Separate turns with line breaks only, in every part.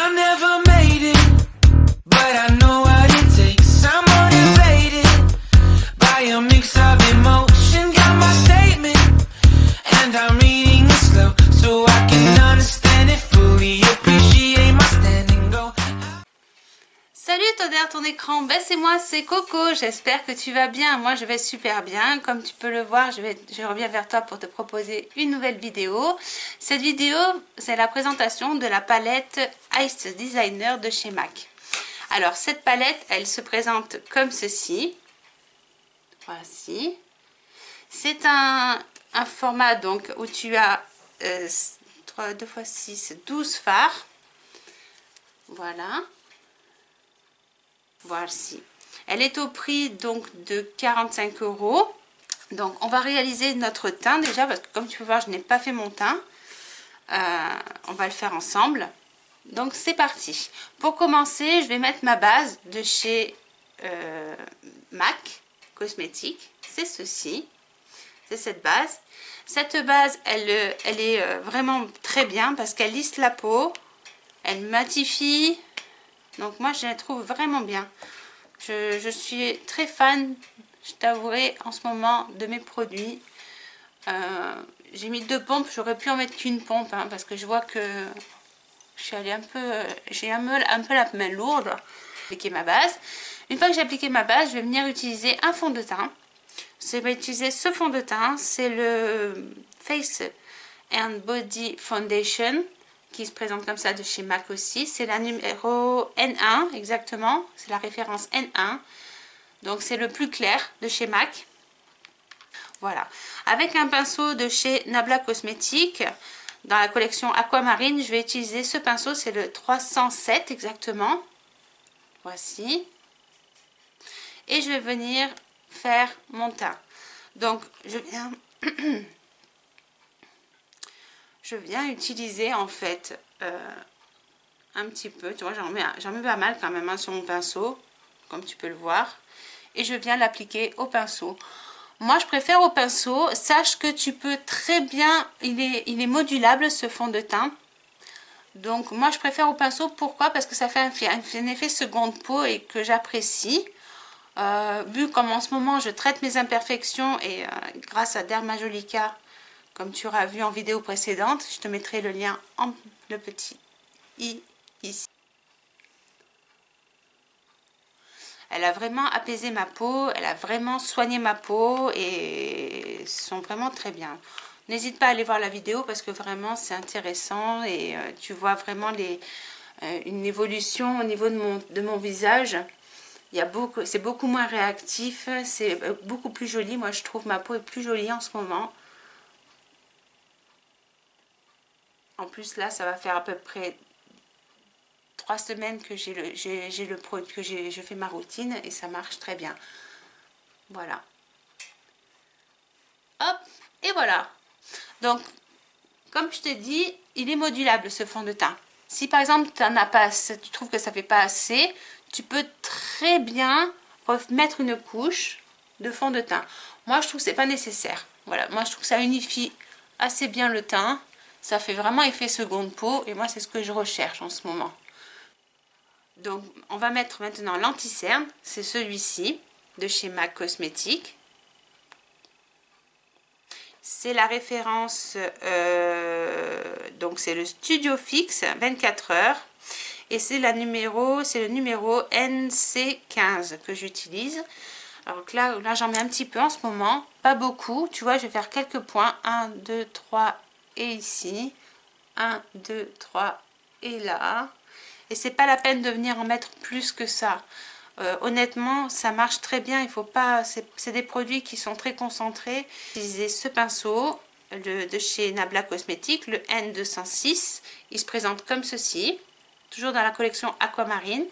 I never made it, but I know what it takes. I'm motivated by a mix of emotion. Got my statement, and I'm reading it slow so I can understand it fully. Appreciate my standing, go.
Salut, toi derrière ton écran, ben c'est moi, c'est Coco, j'espère que tu vas bien. Moi je vais super bien, comme tu peux le voir, je reviens vers toi pour te proposer une nouvelle vidéo. Cette vidéo, c'est la présentation de la palette Ice Designer de chez MAC. Alors cette palette, elle se présente comme ceci. Voici. C'est un format donc où tu as 2 x 6, 12 fards. Voilà. Voici. Elle est au prix donc de 45 €. Donc on va réaliser notre teint déjà parce que comme tu peux voir je n'ai pas fait mon teint. On va le faire ensemble. Donc c'est parti. Pour commencer je vais mettre ma base de chez MAC Cosmétiques. C'est ceci. C'est cette base. Cette base elle est vraiment très bien parce qu'elle lisse la peau. Elle matifie. Donc moi je la trouve vraiment bien. Je suis très fan, je t'avouerai, en ce moment de mes produits. J'ai mis 2 pompes, j'aurais pu en mettre qu'une pompe hein, parce que je vois que je suis allée un peu, j'ai un peu la main lourde. Appliquer ma base. Une fois que j'ai appliqué ma base, je vais venir utiliser un fond de teint. Je vais utiliser ce fond de teint, c'est le Face and Body Foundation, qui se présente comme ça de chez MAC aussi. C'est la numéro N1 exactement, c'est la référence N1. Donc c'est le plus clair de chez MAC. Voilà. Avec un pinceau de chez Nabla Cosmétiques, dans la collection Aquamarine, je vais utiliser ce pinceau, c'est le 307 exactement. Voici. Et je vais venir faire mon teint. Donc je viens utiliser en fait un petit peu, tu vois, j'en mets pas mal quand même hein, sur mon pinceau, comme tu peux le voir, et je viens l'appliquer au pinceau. Moi je préfère au pinceau, sache que tu peux très bien, il est modulable ce fond de teint, donc moi je préfère au pinceau. Pourquoi? Parce que ça fait un effet seconde peau et que j'apprécie. Vu comme en ce moment je traite mes imperfections et grâce à Dermajolica, comme tu auras vu en vidéo précédente, je te mettrai le lien en le petit i ici. Elle a vraiment apaisé ma peau, elle a vraiment soigné ma peau et sont vraiment très bien. N'hésite pas à aller voir la vidéo parce que vraiment c'est intéressant et tu vois vraiment une évolution au niveau de mon visage. C'est beaucoup moins réactif, c'est beaucoup plus joli. Moi je trouve ma peau est plus jolie en ce moment. En plus là ça va faire à peu près 3 semaines que je fais ma routine et ça marche très bien. Voilà. Hop, et voilà. Donc comme je t'ai dit, il est modulable ce fond de teint. Si par exemple tu trouves que ça fait pas assez, tu peux très bien remettre une couche de fond de teint. Moi je trouve que c'est pas nécessaire. Voilà, moi je trouve que ça unifie assez bien le teint. Ça fait vraiment effet seconde peau et moi c'est ce que je recherche en ce moment. Donc on va mettre maintenant l'anti-cerne, c'est celui-ci de chez MAC Cosmétiques. C'est la référence, donc c'est le Studio Fix 24 heures et c'est le numéro NC15 que j'utilise. Alors là j'en mets un petit peu en ce moment, pas beaucoup, tu vois, je vais faire quelques points, 1, 2, 3 et ici, 1, 2, 3 et là. Et c'est pas la peine de venir en mettre plus que ça. Honnêtement, ça marche très bien. Il faut pas. C'est des produits qui sont très concentrés. Utilisez ce pinceau de chez Nabla Cosmétiques, le N206. Il se présente comme ceci, toujours dans la collection Aquamarine.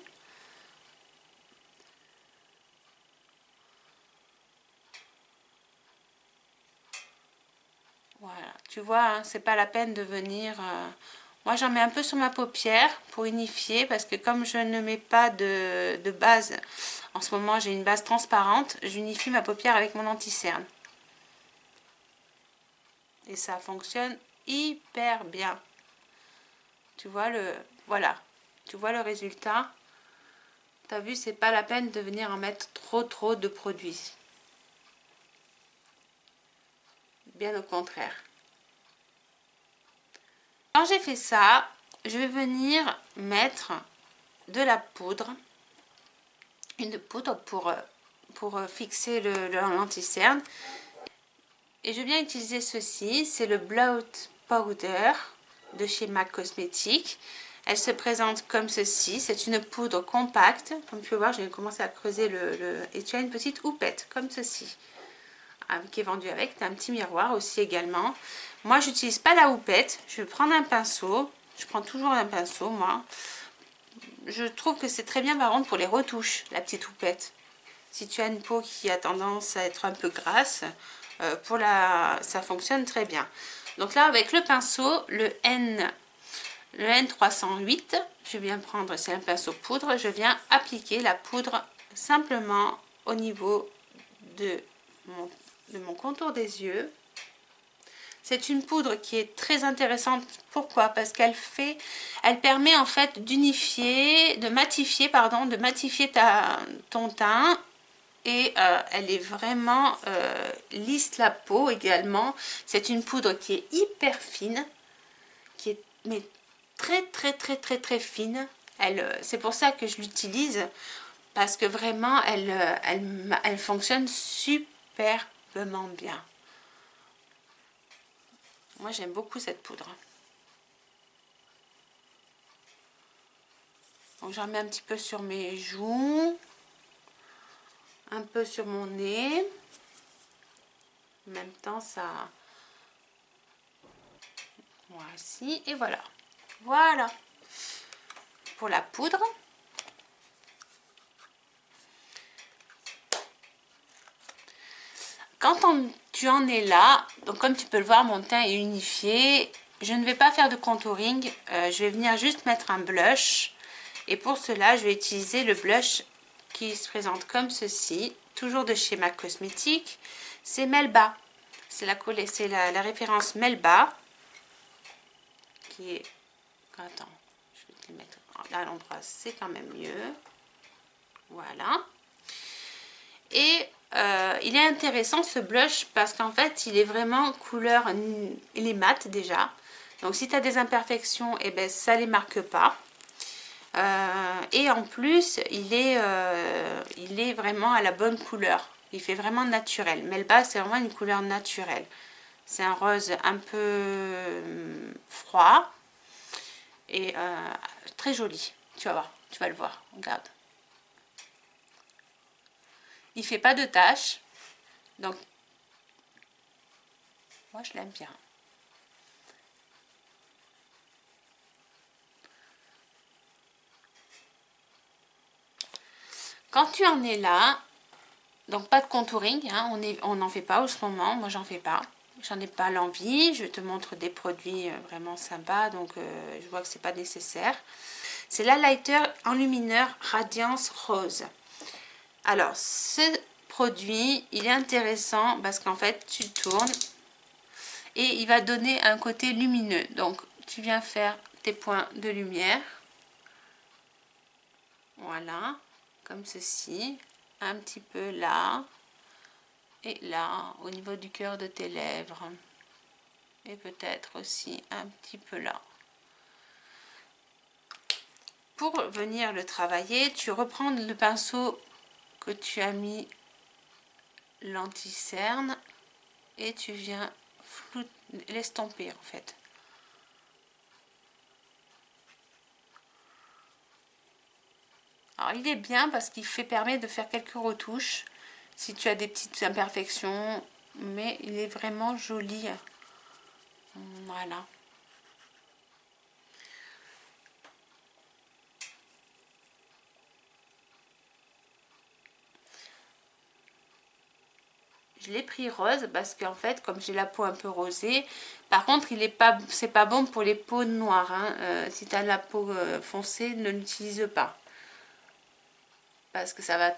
Voilà, tu vois, hein, c'est pas la peine de venir. Moi j'en mets un peu sur ma paupière pour unifier parce que comme je ne mets pas de base, en ce moment j'ai une base transparente, j'unifie ma paupière avec mon anti-cerne. Et ça fonctionne hyper bien. Tu vois voilà. Tu vois le résultat? Tu as vu, c'est pas la peine de venir en mettre trop de produits. Bien au contraire. Quand j'ai fait ça, je vais venir mettre de la poudre. Une poudre pour fixer le lentille-cerne. Et je viens utiliser ceci, c'est le Blowout Powder de chez MAC Cosmetics. Elle se présente comme ceci, c'est une poudre compacte. Comme tu peux voir, j'ai commencé à creuser et tu as une petite houppette comme ceci, qui est vendue avec. Tu as un petit miroir aussi également. Moi, je n'utilise pas la houppette, je vais prendre un pinceau. Je prends toujours un pinceau, moi. Je trouve que c'est très bien par contre pour les retouches, la petite houppette. Si tu as une peau qui a tendance à être un peu grasse, ça fonctionne très bien. Donc là, avec le pinceau, le N308, je viens prendre, c'est un pinceau poudre, je viens appliquer la poudre simplement au niveau de mon contour des yeux. C'est une poudre qui est très intéressante. Pourquoi? Parce elle permet en fait d'unifier, de matifier ton teint. Et elle est vraiment lisse la peau également. C'est une poudre qui est hyper fine, qui est mais très fine. C'est pour ça que je l'utilise, parce que vraiment elle fonctionne superbement bien. Moi j'aime beaucoup cette poudre. Donc j'en mets un petit peu sur mes joues, un peu sur mon nez. En même temps ça, voici, et voilà pour la poudre. Quand tu en es là, donc comme tu peux le voir, mon teint est unifié. Je ne vais pas faire de contouring, je vais venir juste mettre un blush. Et pour cela, je vais utiliser le blush qui se présente comme ceci, toujours de chez MAC Cosmetics. C'est Melba, c'est la référence Melba, qui est... Attends, je vais te le mettre là à l'endroit, c'est quand même mieux. Voilà. Et il est intéressant ce blush parce qu'en fait il est vraiment couleur, il est mat déjà, donc si tu as des imperfections, et ben ça les marque pas. Et en plus il est vraiment à la bonne couleur, il fait vraiment naturel. Melba, c'est vraiment une couleur naturelle, c'est un rose un peu froid et très joli. Tu vas voir, tu vas le voir, regarde. Il fait pas de taches, donc moi je l'aime bien. Quand tu en es là, donc pas de contouring, hein, on n'en fait pas en ce moment, moi j'en fais pas. J'en ai pas l'envie, je te montre des produits vraiment sympas, donc je vois que c'est pas nécessaire. C'est l'highlighter enlumineur Radiance Rose. Alors ce produit, il est intéressant parce qu'en fait tu tournes et il va donner un côté lumineux. Donc tu viens faire tes points de lumière, voilà, comme ceci, un petit peu là et là au niveau du cœur de tes lèvres, et peut-être aussi un petit peu là. Pour venir le travailler, tu reprends le pinceau que tu as mis l'anti-cerne et tu viens l'estomper en fait. Alors il est bien parce qu'il permet de faire quelques retouches si tu as des petites imperfections, mais il est vraiment joli. Voilà. Je l'ai pris rose parce qu'en fait, comme j'ai la peau un peu rosée, par contre, c'est pas bon pour les peaux noires. Hein. Si tu as la peau foncée, ne l'utilise pas. Parce que ça va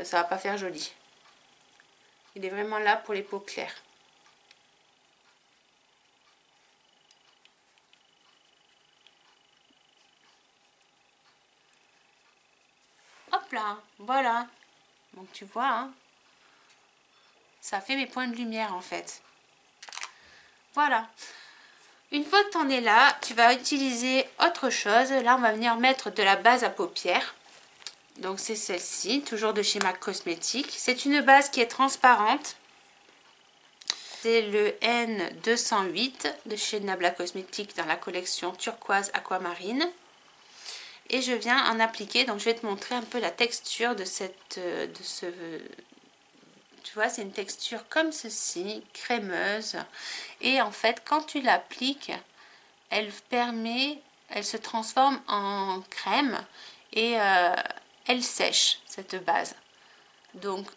ça va pas faire joli. Il est vraiment là pour les peaux claires. là, voilà. Donc tu vois, hein, ça fait mes points de lumière en fait. Voilà. Une fois que tu en es là, tu vas utiliser autre chose. Là, on va venir mettre de la base à paupières. Donc c'est celle-ci, toujours de chez MAC Cosmétiques. C'est une base qui est transparente. C'est le N208 de chez Nabla Cosmétiques dans la collection turquoise aquamarine. Et je viens en appliquer, donc je vais te montrer un peu la texture de ce... Tu vois, c'est une texture comme ceci, crémeuse. Et en fait, quand tu l'appliques, elle se transforme en crème et elle sèche, cette base. Donc,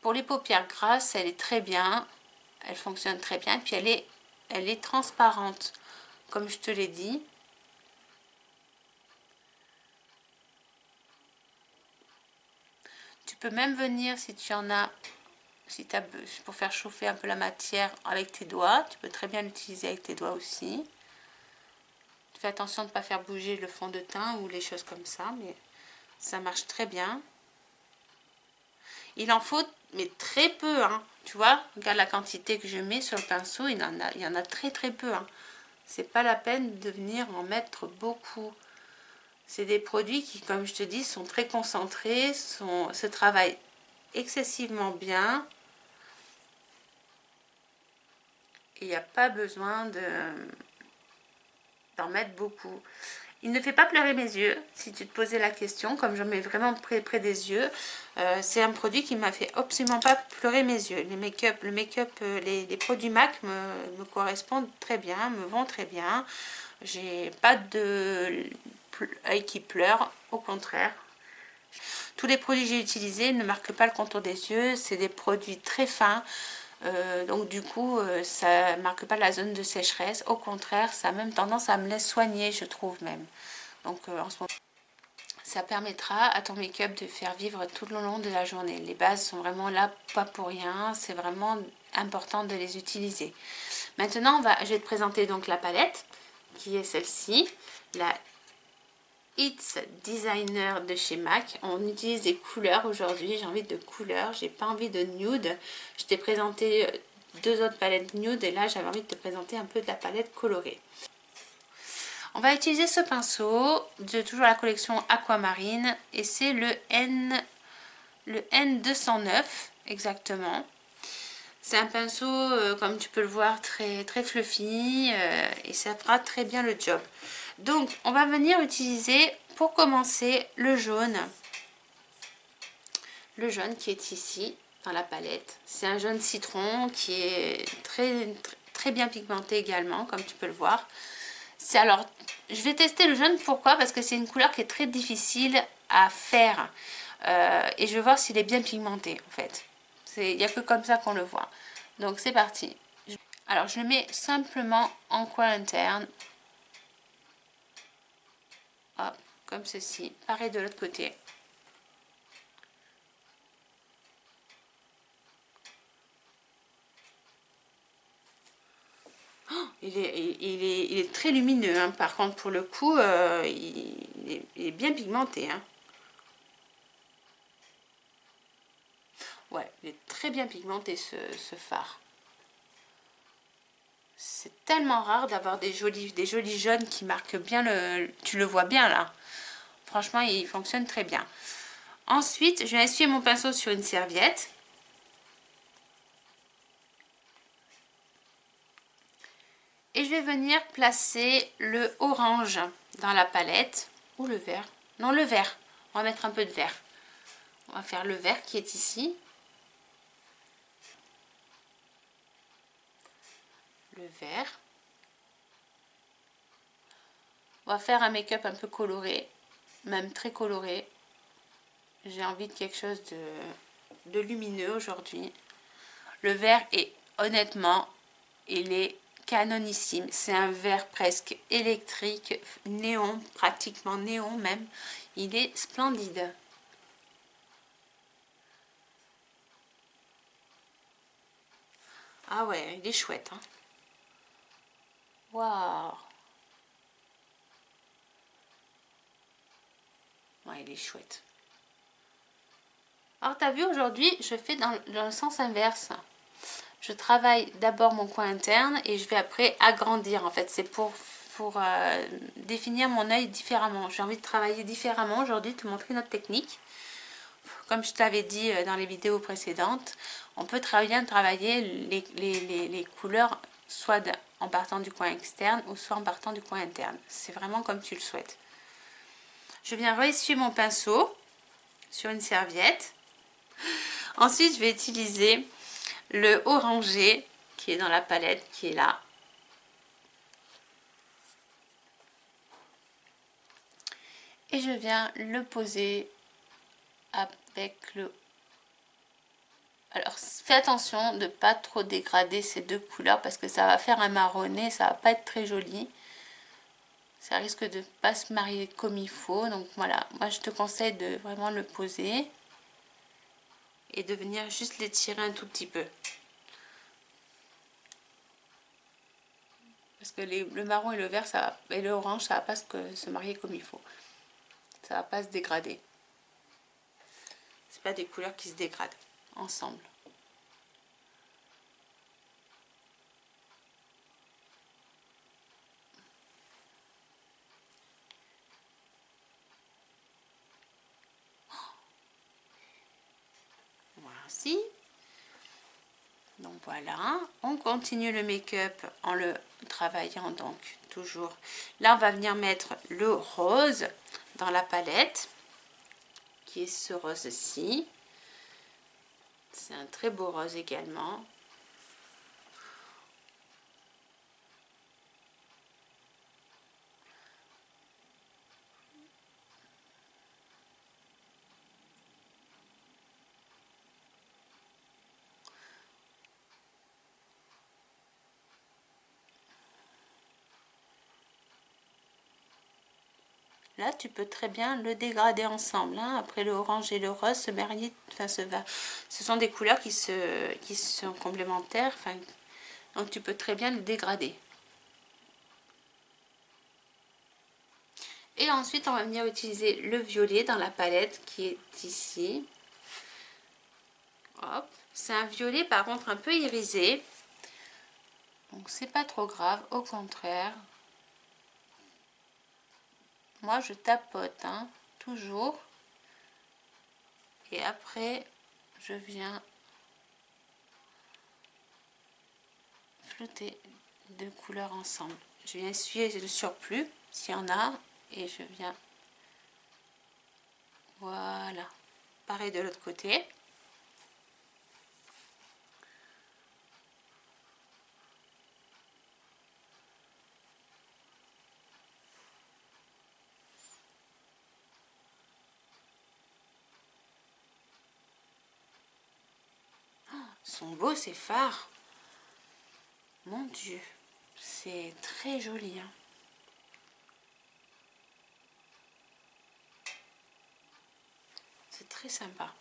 pour les paupières grasses, elle est très bien. Elle fonctionne très bien. Et puis, elle est transparente, comme je te l'ai dit. Tu peux même venir, si tu en as, si tu as, pour faire chauffer un peu la matière avec tes doigts. Tu peux très bien l'utiliser avec tes doigts aussi. Fais attention de ne pas faire bouger le fond de teint ou les choses comme ça, mais ça marche très bien. Il en faut, mais très peu, hein. Tu vois, regarde la quantité que je mets sur le pinceau, il y en a très très peu, hein. C'est pas la peine de venir en mettre beaucoup. C'est des produits qui, comme je te dis, sont très concentrés, se travaillent excessivement bien. Et il n'y a pas besoin d'en mettre beaucoup. Il ne fait pas pleurer mes yeux, si tu te posais la question, comme j'en mets vraiment près des yeux. C'est un produit qui m'a fait absolument pas pleurer mes yeux. Le make-up, les produits MAC me correspondent très bien, me vont très bien. J'ai pas de œil qui pleure, au contraire. Tous les produits que j'ai utilisés ne marquent pas le contour des yeux. C'est des produits très fins. Donc du coup, ça ne marque pas la zone de sécheresse. Au contraire, ça a même tendance à me laisser soigner, je trouve même. Donc en ce moment, ça permettra à ton make-up de faire vivre tout le long de la journée. Les bases sont vraiment là, pas pour rien. C'est vraiment important de les utiliser. Maintenant, je vais te présenter donc la palette, qui est celle-ci. La It's Designer de chez MAC. On utilise des couleurs aujourd'hui. J'ai envie de couleurs. J'ai pas envie de nude. Je t'ai présenté deux autres palettes nude et là j'avais envie de te présenter un peu de la palette colorée. On va utiliser ce pinceau de toujours la collection Aquamarine et c'est le N209 exactement. C'est un pinceau, comme tu peux le voir, très, très fluffy et ça fera très bien le job. Donc, on va venir utiliser, pour commencer, le jaune. Le jaune qui est ici, dans la palette. C'est un jaune citron qui est très bien pigmenté également, comme tu peux le voir. Alors, je vais tester le jaune, pourquoi? Parce que c'est une couleur qui est très difficile à faire. Et je vais voir s'il est bien pigmenté, en fait. Il n'y a que comme ça qu'on le voit. Donc c'est parti. Alors je le mets simplement en coin interne. Hop, comme ceci. Pareil de l'autre côté. Oh, il est très lumineux, hein. Par contre, pour le coup, il est bien pigmenté, hein. Ouais, il est très bien pigmenté ce fard. C'est tellement rare d'avoir des jolis jaunes qui marquent bien le... Tu le vois bien là. Franchement, il fonctionne très bien. Ensuite, je vais essuyer mon pinceau sur une serviette. Et je vais venir placer le orange dans la palette. Ou le vert. Non, le vert. On va mettre un peu de vert. On va faire le vert qui est ici. Le vert. On va faire un make-up un peu coloré. Même très coloré. J'ai envie de quelque chose de lumineux aujourd'hui. Le vert est, honnêtement, il est canonissime. C'est un vert presque électrique, néon, pratiquement néon même. Il est splendide. Ah ouais, il est chouette, hein. Waouh. Ouais, il est chouette. Alors tu as vu, aujourd'hui je fais dans le sens inverse. Je travaille d'abord mon coin interne et je vais après agrandir. En fait, c'est pour définir mon œil différemment. J'ai envie de travailler différemment aujourd'hui, te montrer notre technique. Comme je t'avais dit dans les vidéos précédentes, on peut très bien travailler les couleurs soit en partant du coin externe ou soit en partant du coin interne. C'est vraiment comme tu le souhaites. Je viens re-essuyer mon pinceau sur une serviette. Ensuite, je vais utiliser le orangé qui est dans la palette, qui est là. Et je viens le poser avec le... Alors, fais attention de ne pas trop dégrader ces deux couleurs parce que ça va faire un marronné, ça va pas être très joli. Ça risque de ne pas se marier comme il faut. Donc voilà, moi je te conseille de vraiment le poser et de venir juste l'étirer un tout petit peu. Parce que le marron et le vert et l'orange, ça va pas se marier comme il faut. Ça va pas se dégrader. C'est pas des couleurs qui se dégradent ensemble. Voici. Donc voilà, on continue le make-up en le travaillant donc toujours. Là, on va venir mettre le rose dans la palette, qui est ce rose-ci. C'est un très beau rose également. Là, tu peux très bien le dégrader ensemble. Hein. Après, le orange et le rose se marient. Enfin, ce sont des couleurs qui sont complémentaires. Enfin, donc, tu peux très bien le dégrader. Et ensuite, on va venir utiliser le violet dans la palette qui est ici. Hop. C'est un violet, par contre, un peu irisé. Donc, c'est pas trop grave. Au contraire. Moi, je tapote, hein, toujours. Et après, je viens flouter deux couleurs ensemble. Je viens essuyer le surplus, s'il y en a. Et je viens... Voilà. Pareil de l'autre côté. Sont beaux ces fards. Mon Dieu, c'est très joli. Hein. C'est très sympa.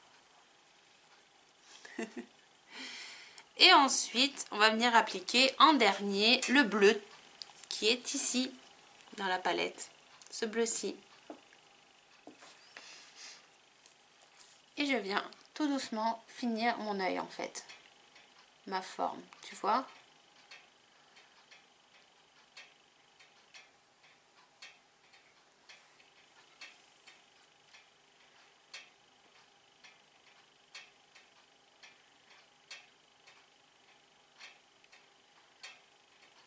Et ensuite, on va venir appliquer en dernier le bleu qui est ici dans la palette. Ce bleu-ci. Et je viens tout doucement finir mon œil en fait. Ma forme, tu vois.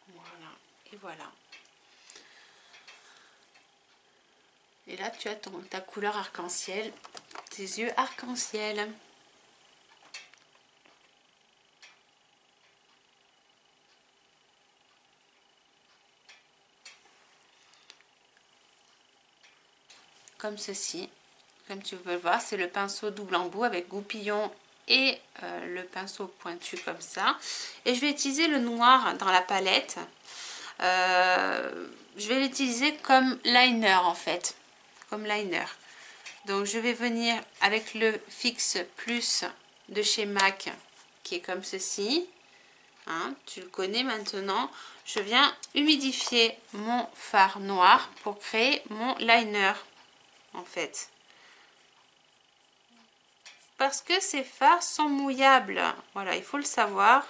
Voilà, et voilà. Et là, tu as ta couleur arc-en-ciel, tes yeux arc-en-ciel. Comme ceci, comme tu peux le voir, c'est le pinceau double embout avec goupillon et le pinceau pointu comme ça. Et je vais utiliser le noir dans la palette. Je vais l'utiliser comme liner en fait, comme liner. Donc je vais venir avec le Fix Plus de chez MAC qui est comme ceci. Hein, tu le connais maintenant. Je viens humidifier mon fard noir pour créer mon liner en fait. parce que ces fards sont mouillables. Voilà, il faut le savoir.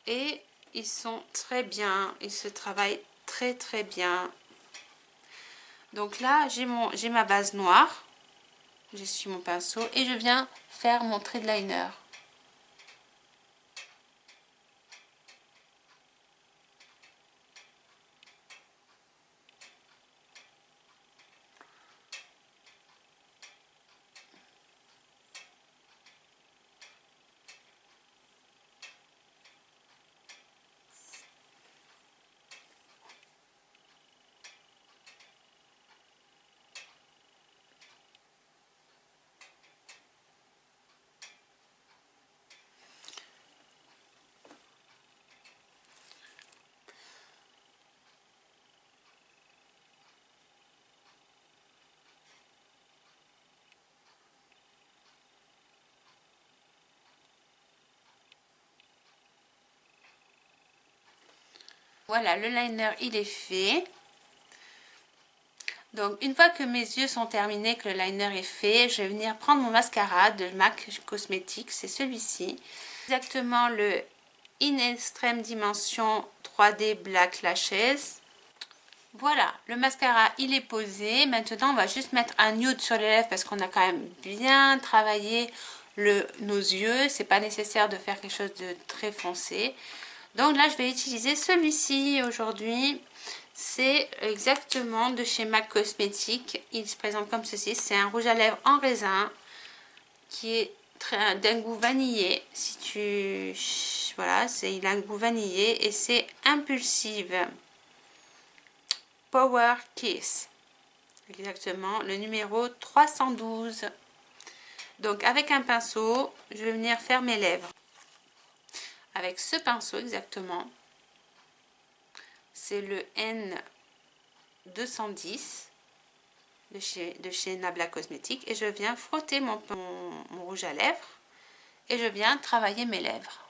Et ils sont très bien, ils se travaillent très très bien. Donc là, j'ai ma base noire. J'essuie mon pinceau et je viens faire mon trait de liner. Voilà, le liner il est fait. Donc une fois que mes yeux sont terminés, que le liner est fait, je vais venir prendre mon mascara de MAC Cosmetics, c'est celui-ci. Exactement le In Extreme Dimension 3D Black Lashes. Voilà, le mascara il est posé. Maintenant on va juste mettre un nude sur les lèvres parce qu'on a quand même bien travaillé nos yeux. C'est pas nécessaire de faire quelque chose de très foncé. Donc là je vais utiliser celui-ci aujourd'hui. C'est exactement de chez MAC Cosmetics. Il se présente comme ceci. C'est un rouge à lèvres en raisin qui est d'un goût vanillé. Voilà, il a un goût vanillé et c'est Impulsive Power Kiss. Exactement, le numéro 312. Donc avec un pinceau, je vais venir faire mes lèvres. Avec ce pinceau exactement. C'est le N210 de chez Nabla Cosmetics. Et je viens frotter mon rouge à lèvres. Et je viens travailler mes lèvres.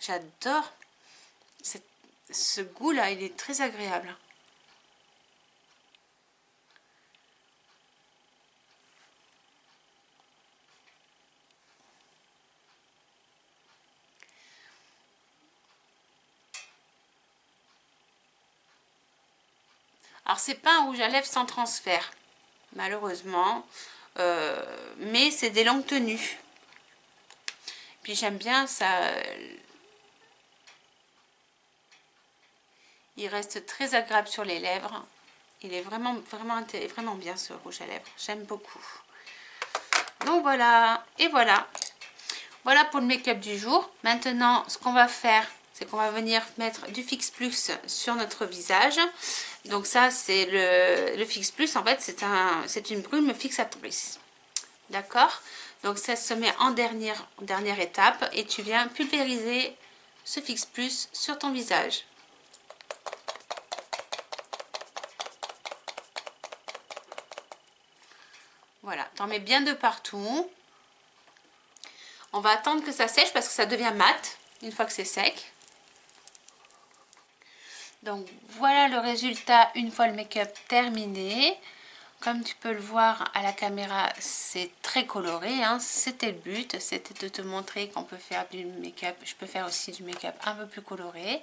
J'adore ce goût là, il est très agréable. Alors c'est pas un rouge à lèvres sans transfert, malheureusement, mais c'est des longues tenues. Puis j'aime bien ça. Il reste très agréable sur les lèvres. Il est vraiment bien ce rouge à lèvres. J'aime beaucoup. Donc voilà, et voilà. Voilà pour le make-up du jour. Maintenant, ce qu'on va faire, c'est qu'on va venir mettre du Fix Plus sur notre visage. Donc ça, c'est le Fix Plus. En fait, c'est une brume fixatrice. D'accord? Donc ça se met en dernière étape et tu viens pulvériser ce Fix Plus sur ton visage. Voilà, t'en mets bien de partout. On va attendre que ça sèche parce que ça devient mat une fois que c'est sec. Donc voilà le résultat une fois le make-up terminé. Comme tu peux le voir à la caméra, c'est très coloré, hein. C'était le but, c'était de te montrer qu'on peut faire du make-up. Je peux faire aussi du make-up un peu plus coloré,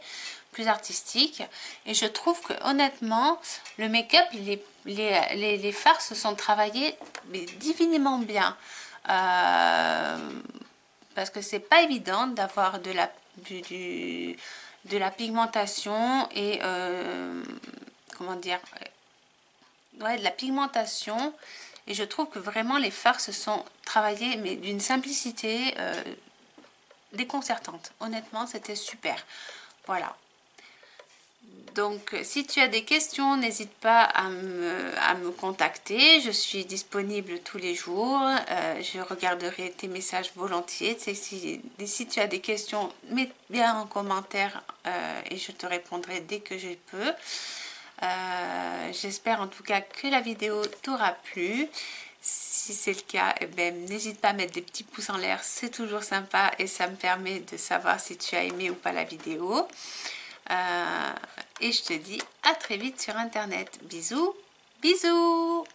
plus artistique. Et je trouve que honnêtement, le make-up, les fards se sont travaillés divinement bien. Parce que c'est pas évident d'avoir de la pigmentation et comment dire, ouais, de la pigmentation, et je trouve que vraiment les fards se sont travaillés mais d'une simplicité déconcertante. Honnêtement, c'était super. Voilà. Donc si tu as des questions, n'hésite pas à me contacter. Je suis disponible tous les jours. Je regarderai tes messages volontiers. Si tu as des questions, mets bien en commentaire et je te répondrai dès que je peux. J'espère en tout cas que la vidéo t'aura plu. Si c'est le cas, eh ben, n'hésite pas à mettre des petits pouces en l'air, c'est toujours sympa et ça me permet de savoir si tu as aimé ou pas la vidéo. Et je te dis à très vite sur internet. Bisous, bisous.